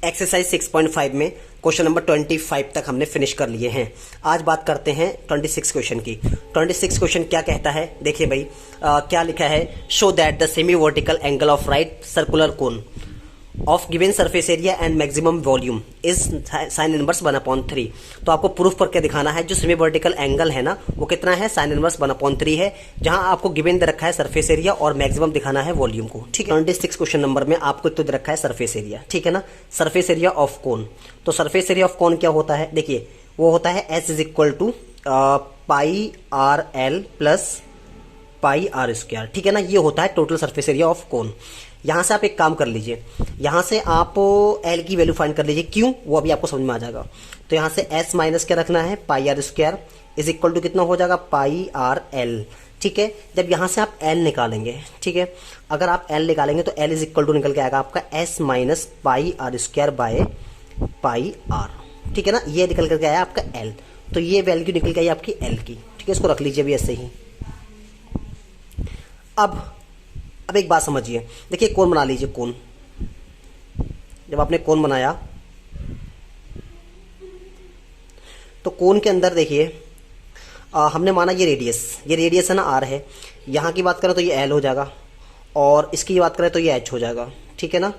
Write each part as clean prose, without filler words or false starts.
Exercise 6.5 में question number 25 तक हमने फिनिश कर लिए हैं। आज बात करते हैं 26 क्वेश्चन की। 26 क्वेश्चन क्या कहता है, देखिए भाई क्या लिखा है। Show that the semi vertical angle of right circular cone of given surface area and maximum volume is sine inverse 1/3। तो आपको प्रूफ करके दिखाना है जो सेमी वर्टिकल एंगल है ना वो कितना है, साइन इनवर्स 1/3 है, जहां आपको गिवन दे रखा है सरफेस एरिया और मैक्सिमम दिखाना है वॉल्यूम को। ठीक है, 26 क्वेश्चन नंबर में आपको तो दे रखा है सरफेस एरिया, ठीक है ना, सरफेस एरिया ऑफ कोन। तो सरफेस एरिया ऑफ कोन क्या होता है, देखिए वो होता है S = pi R L plus pi are square, ठीक है ना, ये होता है total surface area of cone. यहां से आप एक काम कर लीजिए, यहां से आप एल की वैल्यू फाइंड कर लीजिए, क्यों वो अभी आपको समझ में आ जाएगा। तो यहां से एस माइनस क्या रखना है, pi are square is equal to कितना हो जाएगा, पाई आर एल। ठीक है, जब यहां से आप एल निकालेंगे, ठीक है, अगर आप एल निकालेंगे तो एल इज इक्वल टू निकल के आएगा आपका S minus pi are square by pi R, ठीक है ना, ये निकल करके आया आपका एल। तो ये वैल्यू निकल के आई आपकी एल की, ठीक है, इसको रख लीजिए अभी ऐसे ही। अब एक बात समझिए, देखिए कोन बना लीजिए, कोन जब आपने कोन बनाया तो कोन के अंदर देखिए हमने माना ये रेडियस है ना, आर है। यहाँ की बात करें तो ये एल हो जाएगा और इसकी बात करें तो ये एच हो जाएगा, ठीक है ना।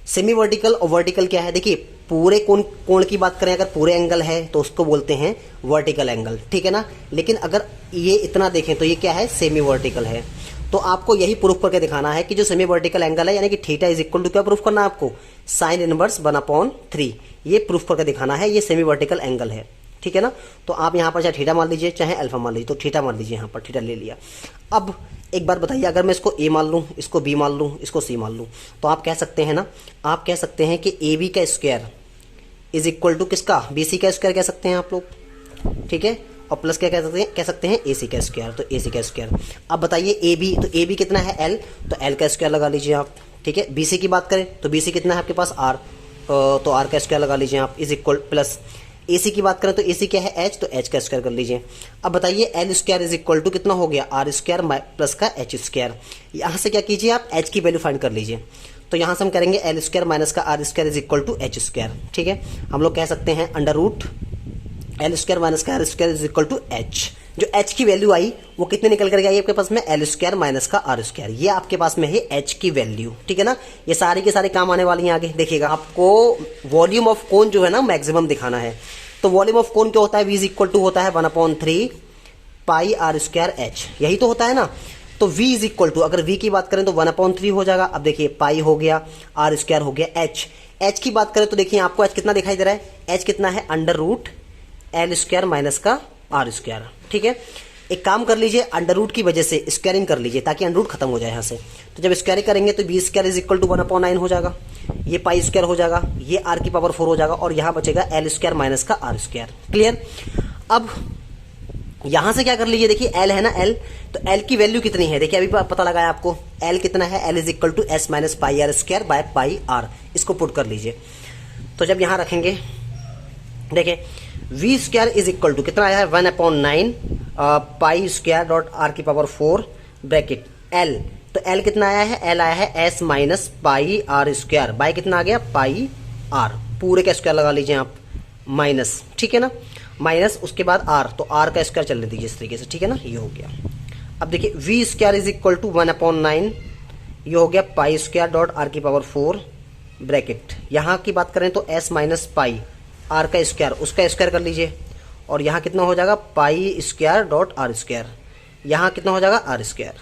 सेमी वर्टिकल और वर्टिकल क्या है, देखिए पूरे कोण की बात करें, अगर पूरे एंगल है तो उसको बोलते हैं वर्टिकल एंगल, ठीक है ना। लेकिन अगर ये इतना देखें तो ये क्या है, सेमी वर्टिकल है। तो आपको यही प्रूफ करके दिखाना है कि जो सेमी वर्टिकल एंगल है यानी कि थीटा इज इक्वल टू क्या प्रूफ करना है आपको, साइन इनवर्स 1/3। ये प्रूफ करके दिखाना है, ये सेमी वर्टिकल एंगल है, ठीक है ना। तो आप यहाँ पर चाहे थीटा मान लीजिए चाहे अल्फा मान लीजिए, तो थीटा मान लीजिए, यहाँ पर थीटा ले लिया। अब एक बात बताइए, अगर मैं इसको ए मान लूँ, इसको बी मान लूँ, इसको सी मान लूँ, तो आप कह सकते हैं ना, आप कह सकते हैं कि ए बी का स्क्वायर इज इक्वल टू किसका, बी सी का स्क्वायर कह सकते हैं आप लोग, ठीक है, और प्लस क्या कह सकते हैं ए सी का स्क्वायर, तो ए सी का स्क्वायर। अब बताइए ए बी, तो ए बी कितना है एल, तो एल का स्क्वायर लगा लीजिए आप, ठीक है। बी सी की बात करें तो बी सी कितना है आपके पास आर, तो आर का स्क्वायर लगा लीजिए आप, इज इक्वल प्लस ए सी की बात करें तो ए सी क्या है एच, तो एच का स्क्वायर कर लीजिए। अब बताइए L square is equal to कितना हो गया, आर स्क्वायर प्लस का एच स्क्वायर। यहाँ से क्या कीजिए आप एच की वैल्यू फाइंड कर लीजिए। तो यहाँ से हम करेंगे एल स्क्वायर माइनस का are square is equal to h square, ठीक है। हम लोग कह सकते हैं under root L square minus का are square is equal to h. जो एच की वैल्यू आई वो कितने निकल करके आई आपके पास में, एल स्क्वायर माइनस का आर स्क्वायर, ये आपके पास में है एच की वैल्यू, ठीक है ना। ये सारी के सारे काम आने वाली हैं आगे, देखिएगा। आपको वॉल्यूम ऑफ कोन जो है ना मैक्सिमम दिखाना है, तो वॉल्यूम ऑफ कोन क्या होता है, V इज इक्वल टू होता है 1/3 पाई आर स्क्वायर एच, यही तो होता है ना। तो V इज इक्वल टू, अगर V की बात करें तो 1/3 हो जाएगा। अब देखिए पाई हो गया, आर स्क्वायर हो गया, एच की बात करें तो देखिए आपको एच कितना दिखाई दे रहा है, एच कितना है under root L square minus का आर स्क्वायर, ठीक है। एक काम कर लीजिए, अंडर रूट की वजह से स्क्वायरिंग कर लीजिए ताकि अंडर रूट खत्म हो जाए यहाँ से। तो जब स्क्वायरिंग करेंगे तो B square is equal to 1/9 हो जाएगा, ये पाई स्क्वायर हो जाएगा, ये आर की पावर 4 हो जाएगा और यहाँ बचेगा एल स्क्वायर माइनस का आर स्क्वायर। क्लियर। अब यहां से क्या कर लीजिए, देखिए एल है ना, एल, तो एल की वैल्यू कितनी है, देखिए अभी पता लगाया आपको, एल कितना है, L is equal to S minus pi are square by pi R, इसको पुट कर लीजिए। तो जब यहां रखेंगे देखिए V square is equal to कितना आया है, 1/9 पाई स्क्वायर डॉट आर की पावर 4 ब्रैकेट एल। तो एल कितना आया है, एल आया है S minus pi are square by कितना आ गया, पाई आर, पूरे का स्क्वायर लगा लीजिए आप, माइनस, ठीक है ना, माइनस उसके बाद आर, तो आर का स्क्वायर चलने दीजिए इस तरीके से, ठीक है ना, ये हो गया। अब देखिए V square is equal to 1/9, ये हो गया पाई स्क्वायर डॉट आर की पावर 4 ब्रैकेट, यहाँ की बात करें तो एस माइनस पाई आर का स्क्वायर, उसका स्क्वायर कर लीजिए, और यहाँ कितना हो जाएगा pi square dot R square, यहाँ कितना हो जाएगा R square.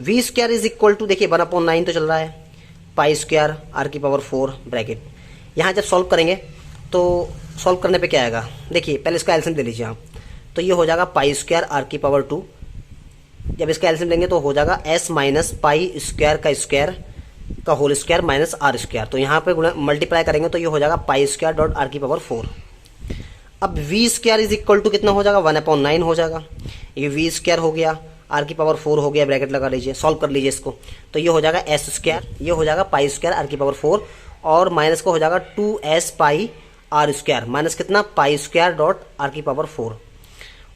V square is equal to देखिए 1/9 तो चल रहा है, पाई स्क्वायर आर की पावर 4 ब्रैकेट। यहाँ जब सॉल्व करेंगे तो सॉल्व करने पे क्या आएगा, देखिए पहले इसका एलसीएम ले लीजिए आप, तो ये हो जाएगा पाई स्क्वायर आर की पावर 2, जब इसका एलसीएम लेंगे तो हो जाएगा एस माइनस पाई स्क्वायर का whole square minus R square. तो यहाँ पे मल्टीप्लाई करेंगे तो ये हो जाएगा पाई स्क्वायर डॉट आर की पावर 4। अब V square is equal to कितना हो जाएगा, 1/9 हो जाएगा, ये वी स्क्वायर हो गया, आर की पावर 4 हो गया, ब्रैकेट लगा लीजिए, सॉल्व कर लीजिए इसको, तो ये हो जाएगा एस स्क्वायर, ये हो जाएगा पाई स्क्वायर आर की पावर 4 और माइनस को हो जाएगा 2s pi are square minus कितना, पाई स्क्वायर डॉट आर की पावर 4,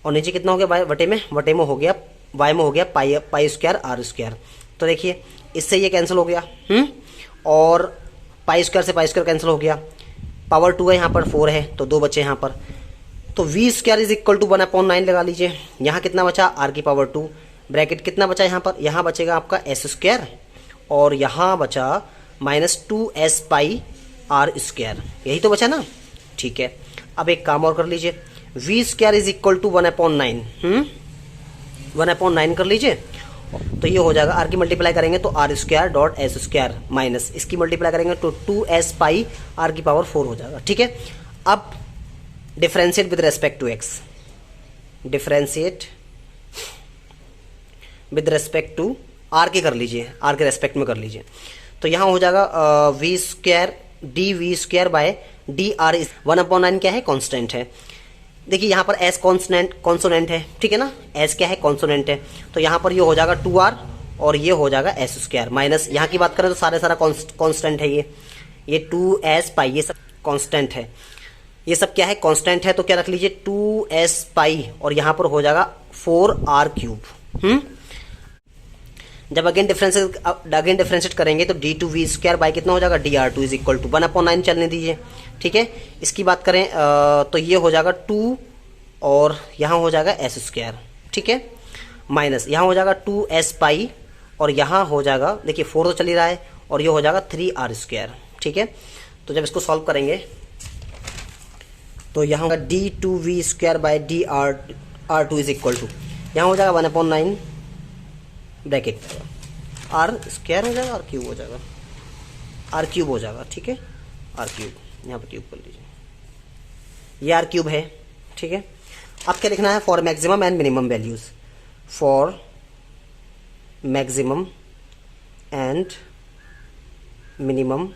और नीचे कितना हो गया वटे में हो गया, वाई में हो गया पाई स्क्वायर आर स्क्वायर। तो देखिए इससे ये कैंसिल हो गया, और पाई स्क्वायर से पाई स्क्वायर कैंसिल हो गया, पावर 2 है यहाँ पर, 4 है तो 2 बचे यहाँ पर। तो V square is equal to 1/9 लगा लीजिए। यहाँ कितना बचा, आर की पावर 2, ब्रैकेट कितना बचा यहाँ पर, यहाँ बचेगा आपका एस स्क्वायर और यहाँ बचा -2s पाई आर स्क्वायर, यही तो बचा ना। ठीक है, अब एक काम और कर लीजिए, V square is equal to 1/9, 1/9 कर लीजिए। तो ये हो जाएगा, आर की मल्टीप्लाई करेंगे तो R square dot S square minus इसकी मल्टीप्लाई करेंगे तो 2s पाई आर की पावर 4 हो जाएगा। ठीक है, अब differentiate with respect to X, differentiate with respect to R के कर लीजिए, आर के रेस्पेक्ट में कर लीजिए। तो यहाँ हो जाएगा V square D V square by D R, 1/9 क्या है, कॉन्स्टेंट है। देखिए यहाँ पर एस कॉन्सोनेंट है, ठीक है ना, एस क्या है, कॉन्सोनेंट है। तो यहाँ पर ये हो जाएगा 2r और ये हो जाएगा एस स्क्वायर माइनस, यहाँ की बात करें तो सारा कॉन्स्टेंट है, ये 2s पाई ये सब कॉन्स्टेंट है, ये सब क्या है, कांस्टेंट है। तो क्या रख लीजिए 2s पाई और यहाँ पर हो जाएगा 4r क्यूब। जब अगेन डिफरेंशिएट करेंगे तो d2v स्क्वायर बाई कितना हो जाएगा, dr2 इज इक्वल टू 1/9 चलने दीजिए। ठीक है, इसकी बात करें तो ये हो जाएगा 2 और यहाँ हो जाएगा एस स्क्वायर, ठीक है, माइनस यहाँ हो जाएगा 2s पाई और यहाँ हो जाएगा, देखिए 4 तो चल ही रहा है और ये हो जाएगा 3r स्क्वायर। ठीक है, तो जब इसको सॉल्व करेंगे तो यहाँ होगा d2v square by dr2 is equal to, यहाँ हो जाएगा 1/9 ब्रैकेट आर स्क्वायर हो जाएगा, आर क्यूब हो जाएगा, आर क्यूब हो जाएगा। ठीक है, आर क्यूब यहाँ पर क्यूब कर लीजिए, ये आर क्यूब है। ठीक है, अब क्या लिखना है, for maximum and minimum values, for maximum and minimum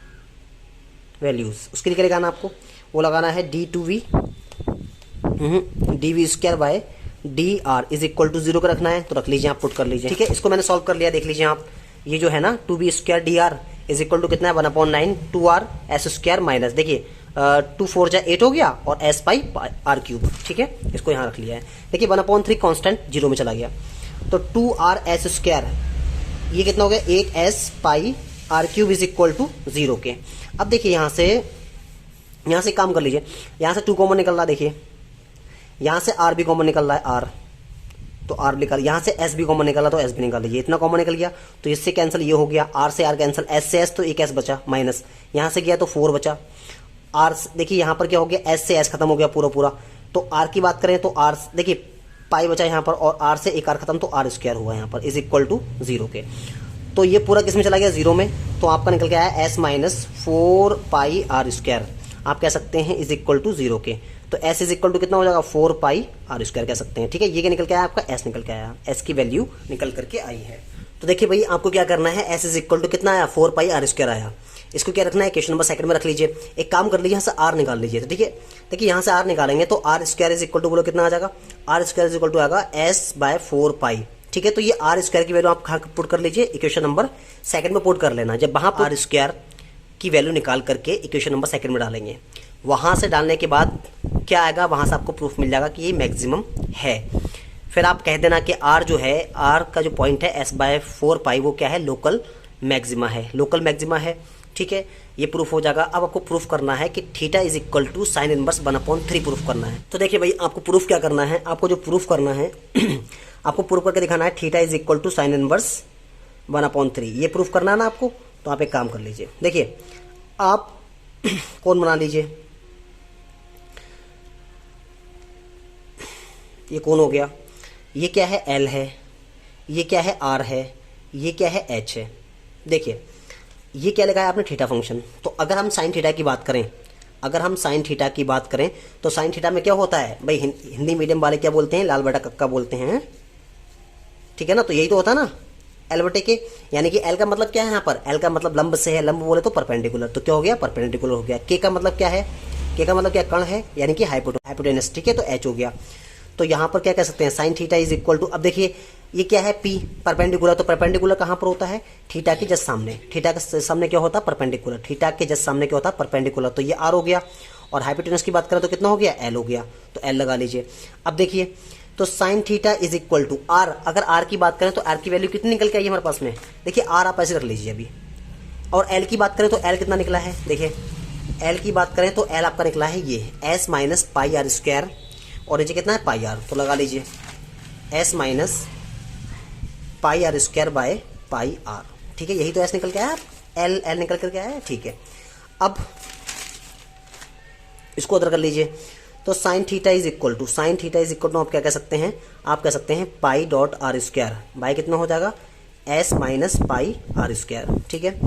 values, उसके लिए क्या लगाना आपको, वो लगाना है d2v dv square by dr is equal to 0 का रखना है, तो रख लीजिए, आप पुट कर लीजिए। ठीक है, इसको मैंने सॉल्व कर लिया, देख लीजिए आप, ये जो है ना 2v square dr is equal to कितना है 1/9 2r s स्क्वायर माइनस, देखिए 2 4 जा 8 हो गया और s पाई r क्यूब। ठीक है, इसको यहाँ रख लिया है। देखिए 1/3 कांस्टेंट 0 में चला गया, तो 2r s स्क्वायर ये कितना हो गया, 1s pi r cube is equal to 0 के। अब देखिए यहाँ से काम कर लीजिए, यहाँ से 2 कॉमन निकल रहा है, देखिए यहाँ से r भी कॉमन निकल रहा है, r तो r निकल, यहाँ से s भी कॉमन निकला तो s भी निकाल लीजिए, इतना कॉमन निकल गया तो इससे कैंसिल ये हो गया, r से r कैंसिल, s से s तो एक s बचा माइनस, यहाँ से गया तो 4 बचा, r देखिए यहाँ पर क्या हो गया, s से s खत्म हो गया पूरा, तो r की बात करें तो r देखिए पाई बचा यहाँ पर और r से एक r खत्म तो r स्क्वायर हुआ यहाँ पर इज इक्वल टू 0 के। तो ये पूरा किस में चला गया, 0 में, तो आपका निकल के आया s माइनस 4 पाई r स्क्वायर, आप कह सकते हैं इज इक्वल टू 0 के। तो s इज इक्वल टू कितना हो जाएगा, 4 पाई r स्क्वायर कह सकते हैं। ठीक है, ये क्या निकल के आया आपका, s निकल के आया, s की वैल्यू निकल करके आई है। तो देखिए भाई आपको क्या करना है, s इज इक्वल टू कितना आया, 4 पाई r स्क्वायर आया, इसको क्या रखना है, क्वेश्चन नंबर सेकंड में रख लीजिए। एक काम कर लीजिए, यहाँ से r निकाल लीजिए, तो देखिए यहाँ से r निकालेंगे तो r square is equal to बोलो कितना आ जाएगा, r square is equal to आएगा s बाय 4 पाई। ठीक है, तो ये r स्क्वायर की वैल्यू आप कहाँ पुट कर लीजिए, इक्वेशन नंबर सेकंड में पुट कर लेना। जब वहाँ पर r स्क्वायर की वैल्यू निकाल करके इक्वेशन नंबर सेकंड में डालेंगे, वहाँ से डालने के बाद क्या आएगा, वहाँ से आपको प्रूफ मिल जाएगा कि ये मैक्सिमम है। फिर आप कह देना कि r जो है, r का जो पॉइंट है s बाय 4 पाई वो क्या है, लोकल मैक्सिमा है, लोकल मैक्सिमा है। ठीक है, ये प्रूफ हो जाएगा। अब आपको प्रूफ करना है कि theta is equal to sine inverse 1/3 proof करना है। तो देखिए भाई आपको प्रूफ क्या करना है, आपको जो प्रूफ करना है आपको प्रूफ करके दिखाना है theta is equal to sine inverse 1/3, ये प्रूफ करना है ना आपको। तो आप एक काम कर लीजिए, देखिए आप कौन बना लीजिए, ये कौन हो गया, ये क्या है L है, ये क्या है R है, ये क्या है H है। देखिए ये क्या लगाया आपने, थीटा फंक्शन। तो अगर हम साइन थीटा की बात करें, अगर हम साइन थीटा की बात करें तो साइन थीटा में क्या होता है भाई, हिंदी मीडियम वाले क्या बोलते हैं, लाल बटा कक्का बोलते हैं। ठीक है ना, तो यही तो होता है ना L बटे के, यानी कि L का मतलब क्या है यहाँ पर, L का मतलब लंब से है, लंब बोले तो परपेंडिकुलर, तो क्या हो गया, परपेंडिकुलर हो गया। K का मतलब क्या है, K का मतलब क्या, कण है, यानी कि हाइपोटेनस। ठीक है, तो H हो गया। तो यहाँ पर क्या कह सकते हैं, sine theta is equal to, अब देखिए ये क्या है P, परपेंडिकुलर, तो परपेंडिकुलर कहाँ पर होता है, थीटा के जस्ट सामने, थीटा के सामने क्या होता है, परपेंडिकुलर, थीटा के जस्ट सामने क्या होता है, परपेंडिकुलर, तो ये R हो गया। और हाइपोटेनस की बात करें तो कितना हो गया, L हो गया, तो L लगा लीजिए। अब देखिए तो sine theta is equal to R, अगर R की बात करें तो R की वैल्यू कितनी निकल के आई हमारे पास में, देखिए R आप ऐसे रख लीजिए, अभी और एल की बात करें तो एल कितना निकला है, देखिए एल की बात करें तो एल आपका निकला है ये S minus pi are square, और नीचे कितना है पाई आर, तो लगा लीजिए S minus pi are square by pi R, ठीक है। यही तो एस निकल के आया, एल एल निकल करके आया, ठीक है। अब इसको उधर कर लीजिए, तो sine theta is equal to आप क्या कह सकते हैं, आप कह सकते हैं pi dot R square by कितना हो जाएगा S minus pi are square, ठीक है।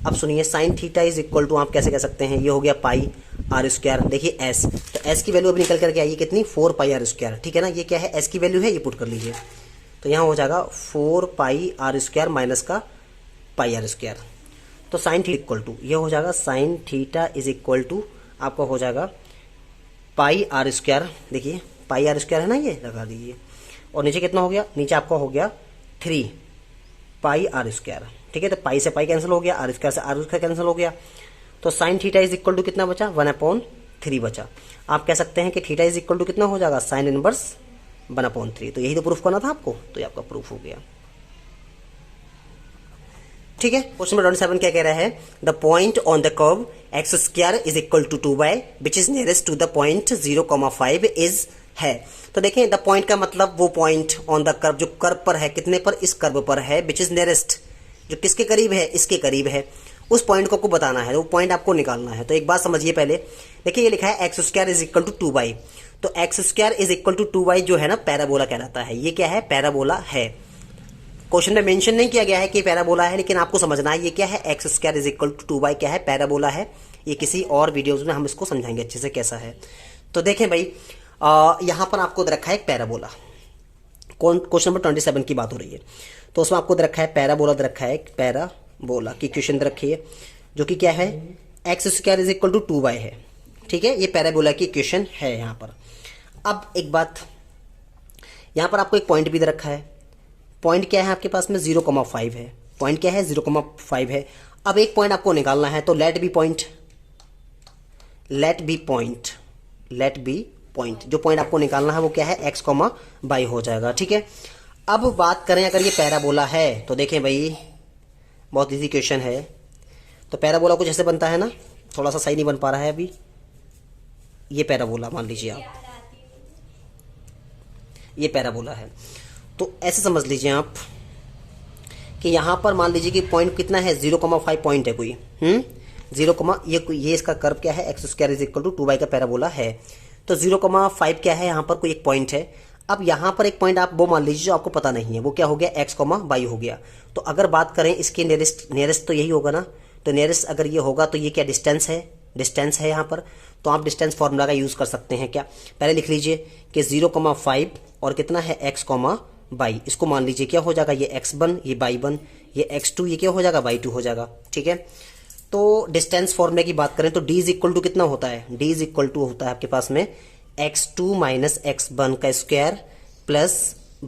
अब सुनिए sine theta is equal to आप कैसे कह सकते हैं, ये हो गया पाई आर स्क्वायर, देखिए एस, तो एस की वैल्यू अभी निकल करके आई कितनी 4 पाई आर स्क्वायर, ठीक है ना। ये क्या है एस की वैल्यू है, ये पुट कर लीजिए, तो यहाँ हो जाएगा 4 पाई आर स्क्वायर माइनस का पाई आर स्क्वायर, तो साइन थीटा इक्वल टू ये हो जाएगा sine theta is equal to आपका हो जाएगा पाई आर स्क्वायर, देखिए पाई आर स्क्वायर है ना, ये लगा दीजिए, और नीचे कितना हो गया, नीचे आपका हो गया 3 पाई आर स्क्वायर, ठीक है। तो पाई से पाई कैंसिल हो गया, आर स्क्वायर से आर स्क्वायर कैंसिल हो गया, तो sine theta is equal to कितना बचा 1/3 बचा। आप कह सकते हैं कि थीटा इज इक्वल टू कितना हो जाएगा साइन इनवर्स 1/3, तो यही तो प्रूफ करना था आपको, तो ये आपका प्रूफ हो गया, ठीक है। क्वेश्चन नंबर 27 क्या कह रहा है, the point on the curve X square is equal to 2y which is nearest to the point 0,5 is है। तो देखें द पॉइंट का मतलब वो पॉइंट ऑन द कर्व जो कर्व पर है, कितने पर, इस कर्व पर है, विच इज नियरेस्ट जो किसके करीब है, इसके करीब है, उस पॉइंट को आपको बताना है, वो पॉइंट आपको निकालना है। तो एक बात समझिए पहले, देखिए ये लिखा है X square is equal to 2y, तो X square is equal to 2y जो है ना पैराबोला कहलाता है, ये क्या है पैराबोला है। क्वेश्चन में मेंशन नहीं किया गया है कि पैराबोला है, लेकिन आपको समझना है ये क्या है X square is equal to 2y क्या है पैराबोला है। ये किसी और वीडियोज में हम इसको समझाएंगे अच्छे से कैसा है। तो देखें भाई यहां पर आपको दे रखा है एक पैराबोला, क्वेश्चन नंबर 27 की बात हो रही है, तो उसमें आपको दे रखा है पैराबोला, दे रखा है एक पैराबोला की क्वेश्चन दे रखी है जो कि क्या है X square is equal to 2y है, ठीक है। ये पैराबोला की क्वेश्चन है यहाँ पर। अब एक बात, यहाँ पर आपको एक पॉइंट भी दे रखा है, पॉइंट क्या है आपके पास में 0,5 है, पॉइंट क्या है 0,5 है। अब एक पॉइंट आपको निकालना है, तो लेट बी पॉइंट जो पॉइंट आपको निकालना है वो क्या है x, y हो जाएगा, ठीक है। अब बात करें अगर ये पैराबोला है, तो देखें भाई बहुत इजी क्वेश्चन है, तो पैराबोला कुछ ऐसे बनता है ना, थोड़ा सा सही नहीं बन पा रहा है अभी, ये पैराबोला मान लीजिए आप, ये पैराबोला है, तो ऐसे समझ लीजिए आप कि यहां पर मान लीजिए कि पॉइंट कितना है 0,5 पॉइंट है कोई, ये इसका कर्व क्या है X square is equal to 2y का पैराबोला है, तो 0,5 क्या है यहाँ पर कोई एक पॉइंट है। अब यहाँ पर एक पॉइंट आप वो मान लीजिए जो आपको पता नहीं है, वो क्या हो गया x, y हो गया। तो अगर बात करें इसके नियरेस्ट तो यही होगा ना, तो नियरेस्ट अगर ये होगा तो ये क्या डिस्टेंस है यहाँ पर, तो आप डिस्टेंस फॉर्मूला का यूज कर सकते हैं। क्या पहले लिख लीजिए कि 0,5 और कितना है x, y, इसको मान लीजिए क्या हो जाएगा ये x1 ये y1 ये x2 ये क्या हो जाएगा y2 हो जाएगा, ठीक है। तो डिस्टेंस फॉर्मूले की बात करें तो d इज इक्वल टू कितना होता है, d इज इक्वल टू होता है आपके पास में x2 माइनस x1 का square plus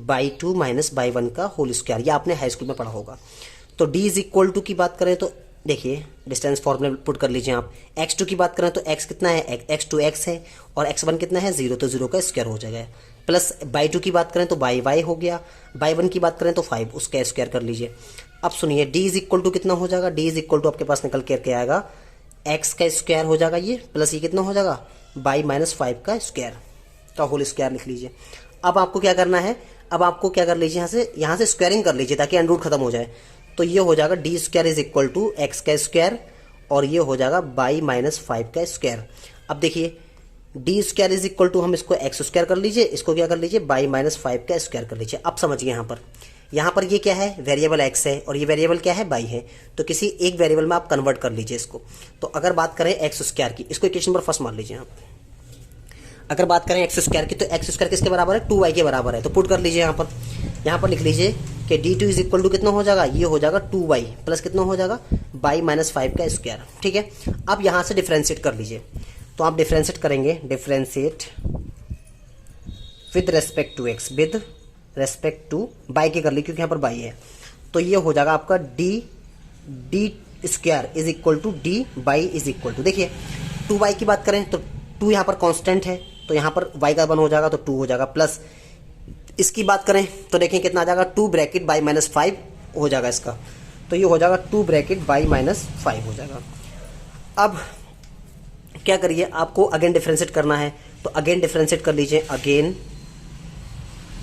y2 minus y1 का होल स्क्वायर, ये आपने हाई स्कूल में पढ़ा होगा। तो d इज इक्वल टू की बात करें तो देखिए डिस्टेंस फॉर्मूले पुट कर लीजिए आप, x2 की बात करें तो x कितना है x2 x है, और x1 कितना है 0, तो 0 का स्क्वायर हो जाएगा, प्लस y2 की बात करें तो y हो गया, y1 की बात करें तो 5, उसका स्क्वायर कर लीजिए। अब सुनिए d इज इक्वल टू कितना हो जाएगा, d इज इक्वल टू आपके पास निकल करके आएगा x का स्क्वायर हो जाएगा ये, प्लस ये कितना हो जाएगा y माइनस 5 का स्क्वायर का होल स्क्वायर लिख लीजिए। अब आपको क्या करना है, अब आपको क्या कर लीजिए यहाँ से स्क्वायरिंग कर लीजिए ताकि अंडर रूट खत्म हो जाए, तो ये हो जाएगा D square is equal to X का स्क्वायर और ये हो जाएगा बाई माइनस 5 का स्क्वायर। अब देखिए D square is equal to हम इसको एक्स स्क्वायर कर लीजिए, इसको क्या कर लीजिए बाई माइनस 5 का स्क्वायर कर लीजिए। अब समझिए यहाँ पर ये क्या है वेरिएबल एक्स है और ये वेरिएबल क्या है बाई है, तो किसी एक वेरिएबल में आप कन्वर्ट कर लीजिए इसको। तो अगर बात करें एक्स स्क्वायर की, इसको इक्वेशन नंबर फर्स्ट मान लीजिए आप। अगर बात करें एक्स स्क्वायर की तो एक्स स्क्वायर किसके बराबर है 2y के बराबर है, तो पुट कर लीजिए यहाँ पर लिख लीजिए कि d2 इज इक्वल टू कितना हो जाएगा, ये हो जाएगा 2y प्लस कितना हो जाएगा बाई माइनस 5 का स्क्वायर, ठीक है। अब यहाँ से डिफ्रेंशिएट कर लीजिए, तो आप डिफ्रेंशिएट करेंगे, differentiate with respect to X, with respect to Y के कर ली क्योंकि यहाँ पर बाई है, तो ये हो जाएगा आपका D square is equal to D by is equal to, देखिए 2y की बात करें तो 2 यहाँ पर कांस्टेंट है तो यहाँ पर y का 1 हो जाएगा तो 2 हो जाएगा, प्लस इसकी बात करें तो देखें कितना आ जाएगा 2 ब्रैकेट बाई माइनस 5 हो जाएगा इसका, तो ये हो जाएगा 2 ब्रैकेट y माइनस 5 हो जाएगा। अब क्या करिए, आपको अगेन डिफ्रेंशिएट करना है, तो अगेन डिफ्रेंशिएट कर लीजिए। अगेन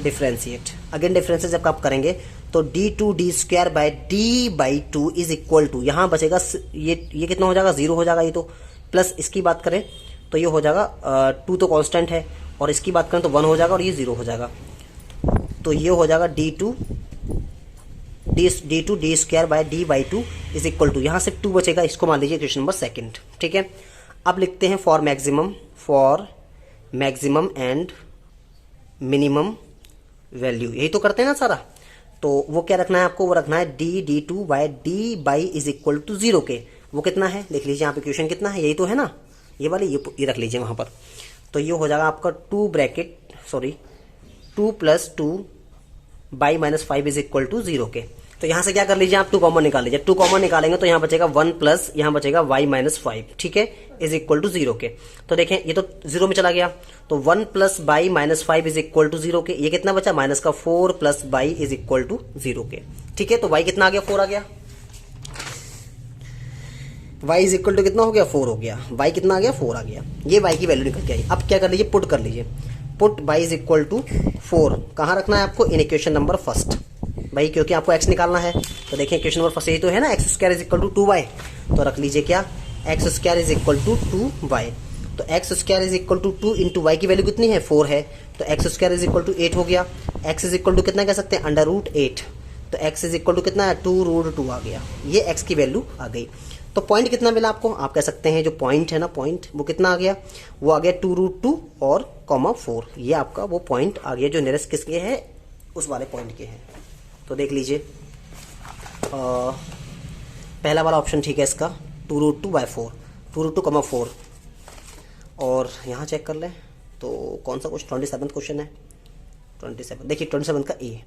डिफ्रेंशिएट जब आप करेंगे तो d2d² bye d/2 is equal to, यहाँ बचेगा ये कितना हो जाएगा, 0 हो जाएगा ये तो, प्लस इसकी बात करें तो ये हो जाएगा 2 तो कांस्टेंट है, और इसकी बात करें तो 1 हो जाएगा और ये 0 हो जाएगा। तो ये हो जाएगा d2d² bye d/2 is equal to, यहाँ से 2 बचेगा, इसको मान लीजिए क्वेश्चन नंबर सेकंड। ठीक है, अब लिखते हैं for maximum and minimum value, यही तो करते हैं ना सारा। तो वो क्या रखना है आपको, वो रखना है d/2 by d/, is equal to 0 के, वो कितना है देख लीजिए यहाँ पे, क्वेश्चन कितना है, यही तो है ना, ये वाले ये रख लीजिए वहां पर। तो ये हो जाएगा आपका 2 + 2 y minus 5 is equal to 0 के। तो यहां से क्या कर लीजिए आप, 2 कॉमन निकाल लीजिए। 2 कॉमन निकालेंगे तो यहाँ बचेगा 1 प्लस यहाँ बचेगा y माइनस 5, ठीक है, इज इक्वल टू 0 के। तो देखें ये तो 0 में चला गया, तो 1 plus y minus 5 is equal to 0 के, ये कितना बचा, माइनस का 4 plus y is equal to 0 के। ठीक है, तो y कितना आ गया, 4 आ गया, y इज इक्वल टू कितना हो गया, 4 हो गया, y कितना आ गया, 4 आ गया, ये y की वैल्यू निकल के आई। अब क्या कर लीजिए, पुट कर लीजिए, put y is equal to 4 कहाँ रखना है आपको, इन इक्वेशन नंबर फर्स्ट भाई, क्योंकि आपको x निकालना है। तो देखिए इक्वेशन नंबर फर्स्ट यही तो है ना, x² is equal to 2y, तो रख लीजिए क्या, x² is equal to 2y। तो x² is equal to 2 into Y की वैल्यू कितनी है, 4 है, तो x² इज इक्वल टू 8 हो गया। x इज इक्वल टू कितना कह सकते हैं, √8, तो x इज इक्वल टू कितना है, 2√2 आ गया, ये x की वैल्यू आ गई। तो पॉइंट कितना मिला आपको, आप कह सकते हैं जो पॉइंट है ना, पॉइंट वो कितना आ गया, वो आ गया 2√2 और 4, ये आपका वो पॉइंट आ गया जो नियरेस्ट किसके है, उस वाले पॉइंट के हैं। तो देख लीजिए पहला वाला ऑप्शन ठीक है इसका, 2√2/4, 2√2, 4। और यहाँ चेक कर लें तो कौन सा क्वेश्चन, 27 क्वेश्चन है, 27, देखिए 27 का ए।